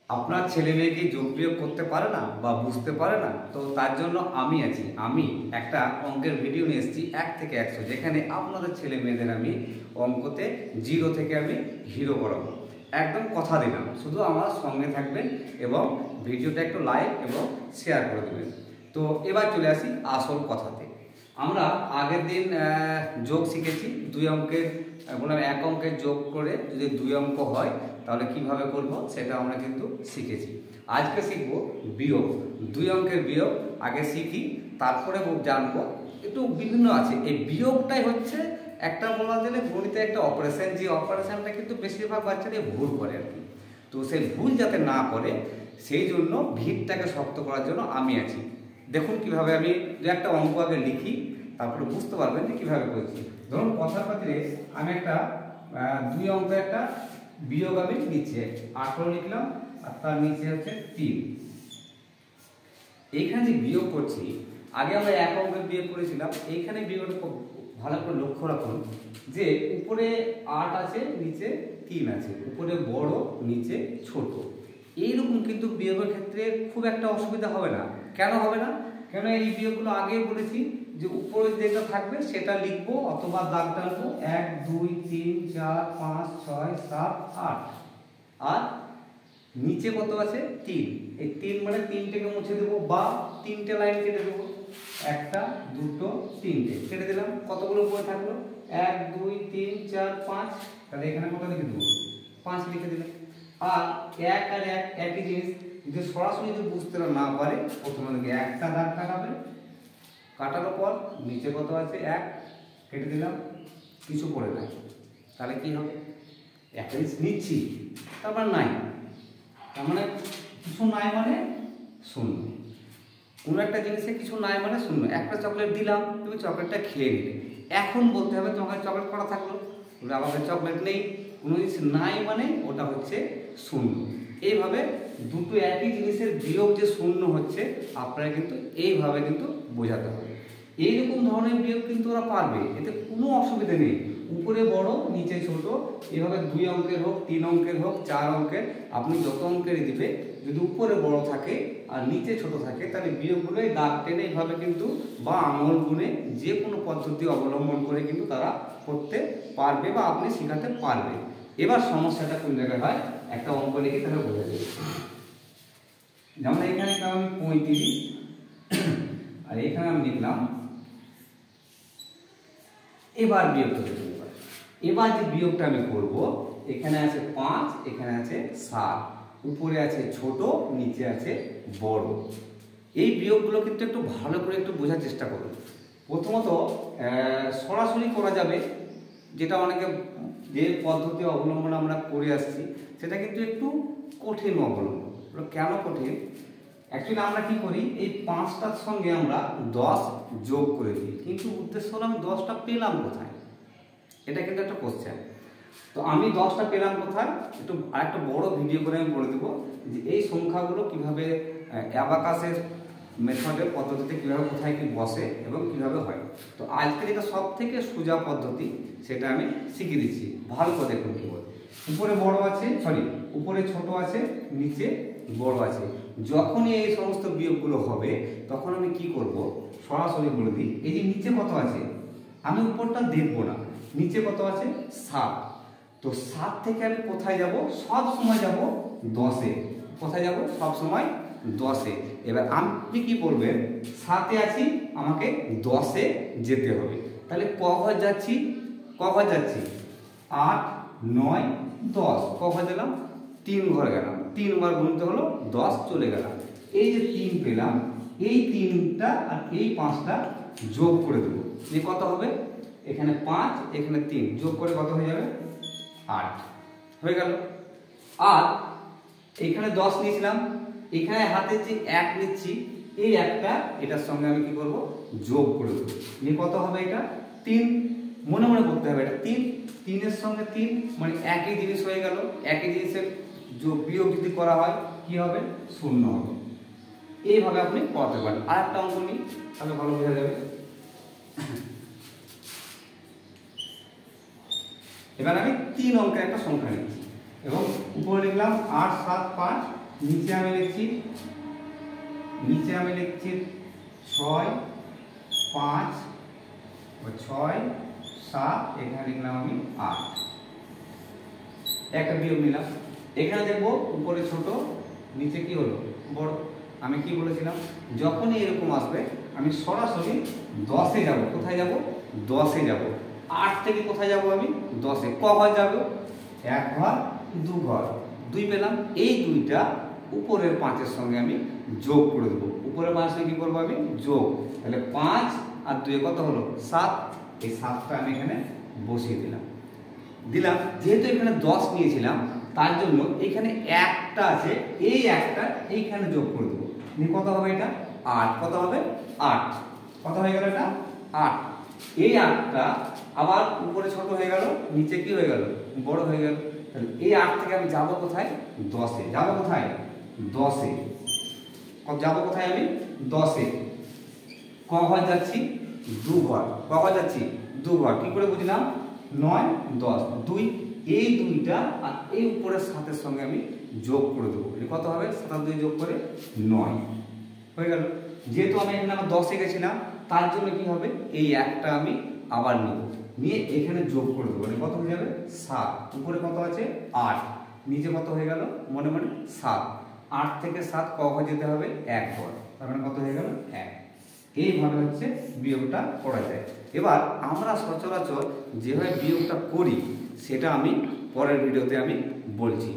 আপনার ছেলে মেয়ে কি যোগ বিয়োগ করতে পারে না বা বুঝতে পারে না, তো তার জন্য আমি আছি। আমি একটা অঙ্কের ভিডিও নিয়ে এসেছি 1 থেকে 100, যেখানে আপনাদের ছেলে মেয়েদের আমি অঙ্কতে 0 থেকে আমি হিরো করাবো। একদম কথা দিলাম, শুধু আমার সঙ্গে থাকবেন এবং ভিডিওটা একটু লাইক এবং শেয়ার করে দেবেন। তো এবার চলে আসি আসল কথাতে। আমরা আগের দিন যোগ শিখেছি, 2 অঙ্কের বললাম 1 অঙ্কের যোগ করে যদি 2 অঙ্ক হয় তাহলে কিভাবে করব সেটা আমরা কিন্তু শিখেছি। আজকে শিখব বিয়োগ, 2 অঙ্কের বিয়োগ। আগে শিখি, তারপরে জানবো। একটু বিভিন্ন আছে, এই বিয়োগটাই হচ্ছে একটা বলা গেলে গণিতের একটা অপারেশন, যে অপারেশনটা কিন্তু বেশিরভাগ বাচ্চাদের ভুল করে আর কি। তো সেই ভুল যাতে না করে সেই জন্য ভিতটাকে শক্ত করার জন্য আমি আছি। দেখুন কিভাবে আমি দু একটা অঙ্ক আগে লিখি, তারপরে বুঝতে পারবেন যে কীভাবে করছি। ধরুন কথার পাত্রে আমি একটা 2 অঙ্কের একটা বিয়োগ আমি নিচে 18 লিখলাম, আর তার নিচে হচ্ছে 3। এইখানে যে বিয়োগ করছি, আগে আমরা 1 অঙ্কের বিয়োগ করেছিলাম। এইখানে বিয়োগটা খুব ভালো করে লক্ষ্য রাখুন যে উপরে 8 আছে, নিচে 3 আছে, উপরে বড় নিচে ছোট। এইরকম কিন্তু বিয়োগের ক্ষেত্রে খুব একটা অসুবিধা হবে না। কেন হবে না? কেন এই বিয়োগগুলো আগেই বলেছি যে উপরে যেটা থাকবে সেটা লিখবো অথবা দাগ টানবো 1 2 3 4 5 6 7 8, আর নিচে কত আছে 3। এই 3 মানে 3টেকে মুছে দেবো বা 3টে লাইন কেটে দেবো, 1টা 2টো 3টে কেটে দিলাম। কতগুলো উপরে থাকলো 1 2 3 4 5, তাহলে এখানে কত লিখে দেবো 5 লিখে দিলাম। আর 1 আর 1 একই জিনিস, যদি সরাসরি যদি বুঝতে না পারে প্রথমে একটা দাগ কাটাবে, কাটার পর নিচে কত আছে 1 কেটে দিলাম, কিছু পড়ে নাই। তাহলে কি হবে? একটা জিনিস নিচ্ছি তারপর নাই, তার মানে কিছু নাই মানে শূন্য। কোনো একটা জিনিসে কিছু নাই মানে শূন্য। একটা চকলেট দিলাম, তুমি চকলেটটা খেয়ে নিলে, এখন বলতে হবে তোমাকে চকলেট করা থাকলো, আমাদের চকলেট নেই। কোনো জিনিস নাই মানে ওটা হচ্ছে শূন্য। এইভাবে দুটো একই জিনিসের বিয়োগ যে শূন্য হচ্ছে, আপনারা কিন্তু এইভাবে কিন্তু বোঝাতে হবে। এইরকম ধরনের বিয়োগ কিন্তু ওরা পারবে, এতে কোনো অসুবিধা নেই। উপরে বড় নিচে ছোট, এভাবে 2 অঙ্কের হোক 3 অঙ্কের হোক 4 অঙ্কের, আপনি যত অঙ্কেরই দিবে, যদি উপরে বড় থাকে আর নিচে ছোট থাকে তাহলে বিয়োগগুলোই দাগ টেনে এইভাবে কিন্তু বা আঙুল গুনে যে কোনো পদ্ধতি অবলম্বন করে কিন্তু তারা করতে পারবে বা আপনি শেখাতে পারবে। এবার সমস্যাটা কোন জায়গায় হয়, একটা অঙ্ক লিখে তাহলে বোঝা যাবে। যেমন এখানে আমি 35 আর এখানে আমি লিখলাম। এবার বিয়োগটা দেখুন। এবার যে বিয়োগটা আমি করব, এখানে আছে 5, এখানে আছে 7, উপরে আছে ছোট নিচে আছে বড়। এই বিয়োগগুলো কিন্তু একটু ভালো করে একটু বোঝার চেষ্টা করুন। প্রথমত সরাসরি করা যাবে, যেটা অনেকে যে পদ্ধতি অবলম্বন আমরা করে আসছি সেটা কিন্তু একটু কঠিন অবলম্বন। কেন কঠিন? অ্যাকচুয়ালি আমরা কি করি, এই 5টার সঙ্গে আমরা 10 যোগ করে দিই, কিন্তু উদ্দেশ্য হলো আমি 10টা পেলাম কোথায়, এটা কিন্তু একটা কোশ্চেন। তো আমি 10টা পেলাম কোথায়, একটু আরেকটা বড় ভিডিও করে আমি বলে দেবো যে এই সংখ্যাগুলো কিভাবে অ্যাবাকাসের মেথডের পদ্ধতিতে কিভাবে কোথায় কি বসে এবং কিভাবে হয়। তো আজকে যেটা সব থেকে সোজা পদ্ধতি সেটা আমি শিখিয়ে দিচ্ছি, ভালো করে দেখুন কি বলে। উপরে বড় আছে, উপরে ছোট আছে, নিচে বড় আছে। যখনই এই সমস্ত বিয়োগগুলো হবে তখন আমি কি করব, সরাসরি বলে দিই। এই যে নিচে কত আছে আমি উপরটা দেখবো না, নিচে কত আছে 7। তো 7 থেকে আমি কোথায় যাব, সব সময় যাব 10-এ। কোথায় যাব, সব সময় 10-এ। এবার আপনি কি বলবেন, 7-এ আছি, আমাকে 10-এ যেতে হবে। তাহলে ক ঘর যাচ্ছি, 8 9 10, ক ঘর গেলাম 3 ঘর গেলাম, 3 বার গুনতে হলো 10 চলে গেলাম। এই যে 3 পেলাম, এই 3টা আর এই 5টা যোগ করে দেবো, যে কত হবে, এখানে 5 এখানে 3 যোগ করে কত হয়ে যাবে 8 হয়ে গেল। আর এখানে 10 নিয়েছিলাম, এখানে হাতে যে 1 নিচ্ছি, এই একটা এটার সঙ্গে আমি কি করব, যোগ করে দেবো, নিয়ে কত হবে এটা 3। মনে মনে করতে হবে এটা 3, 3-এর সঙ্গে 3 মানে একই জিনিস হয়ে গেল। একই জিনিসের যোগ বিয়োগ যদি করা হয় কি হবে, 0 হবে। এইভাবে আপনি করতে পারেন। আর একটা অঙ্ক নিই, তাহলে ভালো বোঝা যাবে। এবার আমি 3 অঙ্কের একটা সংখ্যা নিচ্ছি এবং উপরে লিখলাম 8 7 5 নিচে আমি লিখছি 6 5 6 7, এখানে লিখলাম আমি 8, একটা বিয়োগ নিলাম। এখানে দেখবো উপরে ছোট নিচে কি হলো বড়। আমি কি বলেছিলাম, যখনই এরকম আসবে আমি সরাসরি 10-এ যাব। কোথায় যাব? 10-এ যাব। 8 থেকে কোথায় যাব আমি? 10-এ। ক ঘর যাবো? 1 ঘর 2 ঘর 2 পেলাম। এই 2টা উপরের 5-এর সঙ্গে আমি যোগ করে দেবো। উপরের 5 সঙ্গে কি করবো আমি? যোগ। তাহলে 5 আর 2 কত হলো? 7। এই 7টা আমি এখানে বসিয়ে দিলাম। যেহেতু এখানে 10 নিয়েছিলাম তার জন্য এখানে একটা আছে, এই একটা এইখানে যোগ করে দেবো। কত হবে এটা? 8। কত হবে? 8। কত হয়ে গেল এটা? 8। এই 8টা আবার উপরে ছোট হয়ে গেল, নিচে কি হয়ে গেল? বড় হয়ে গেল। তাহলে এই 8 থেকে আমি যাব কোথায়? 10-এ। যাব কোথায়? 10-এ। যাব কোথায় আমি? 10-এ। ক ঘর যাচ্ছি? 2 ঘর। ক ঘর যাচ্ছি? 2 ঘর। কি করে বুঝলাম? 9 10 2। এই 2টা আর এই উপরের 7-এর সঙ্গে আমি যোগ করে দেবো। কত হবে? 7 আর 2 যোগ করে 9 হয়ে গেল। যেহেতু আমি এখানে আমার 10-এ গেছিলাম তার জন্য কি হবে? এই একটা আমি আবার নেব, নিয়ে এখানে যোগ করে দেবো। কত হয়ে যাবে? 7। উপরে কত আছে? 8। নিচে কত হয়ে গেল? মনে 7। 8 থেকে 7 ক ঘর যেতে হবে? 1 ঘর। তার মানে কত হয়ে গেল? 1। এইভাবে হচ্ছে বিয়োগটা করা যায়। এবার আমরা সচরাচর যেভাবে বিয়োগটা করি সেটা আমি পরের ভিডিওতে আমি বলছি।